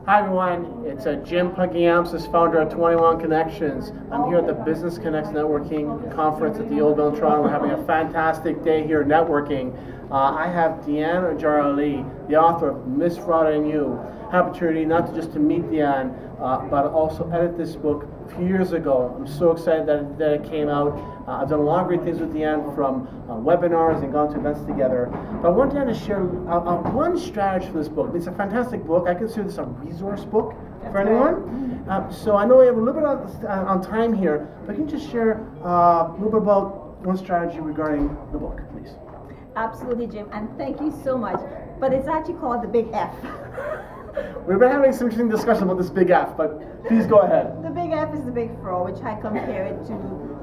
Hi everyone, it's Jim Pagiamsis, founder of 21 Connections. I'm here at the Business Connects Networking Conference at the Old Mill in Toronto. We're having a fantastic day here networking. I have Deanne Ojara-Ali, the author of Miss Fraud and You. Opportunity not just to meet Deanne, but also edit this book a few years ago. I'm so excited that it came out. I've done a lot of great things with Deanne, from webinars and gone to events together. But I want Deanne to share one strategy for this book. It's a fantastic book. I consider this a resource book for anyone. So I know we have a little bit on time here, but can you just share a little bit about one strategy regarding the book, please? Absolutely, Jim, and thank you so much. But it's actually called the Big F. We've been having some interesting discussion about this big F, but please go ahead. The big F is the big fraud, which I compare it to,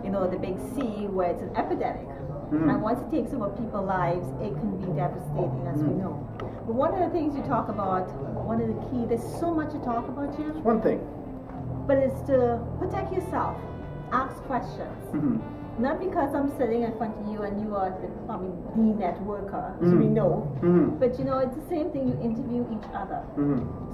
the big C, where it's an epidemic. And once it takes over people's lives, it can be devastating, as we know. But one of the things you talk about, one of the key, there's so much to talk about, Jim. It's one thing. But it's to protect yourself. Ask questions. Not because I'm sitting in front of you and you are probably the networker, so we know. But it's the same thing, you interview each other.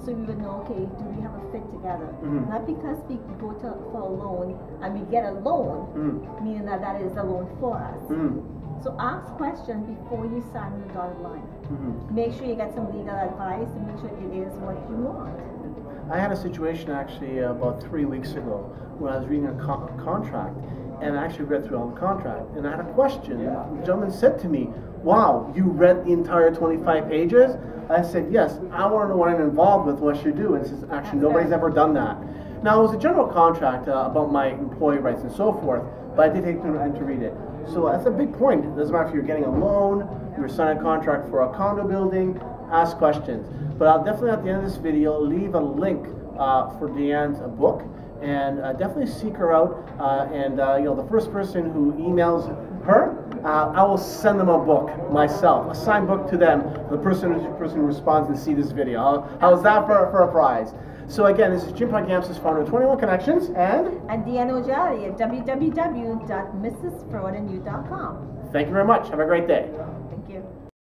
So we would know, okay, do we have a fit together? Not because we go for a loan and we get a loan, meaning that is a loan for us. So ask questions before you sign the dotted line. Make sure you get some legal advice and make sure it is what you want. I had a situation actually about 3 weeks ago when I was reading a contract, and I actually read through all the contract, and I had a question. The gentleman said to me, "Wow, you read the entire 25 pages?" I said, "Yes, I want to know what I'm involved with, what you do." And he says, "Actually, nobody's ever done that." Now, it was a general contract about my employee rights and so forth, but I did take time to read it. So that's a big point. It doesn't matter if you're getting a loan, you're signing a contract for a condo building, ask questions. But I'll definitely, at the end of this video, leave a link for Deanne's book, and definitely seek her out. The first person who emails her, I will send them a book myself, a signed book to them. The person who responds and see this video. How's that for a prize? So again, this is Jim Pagiamsis, founder of 21 Connections, and Deanne Ojara at www.mrsfraudandyou.com. Thank you very much. Have a great day. Thank you.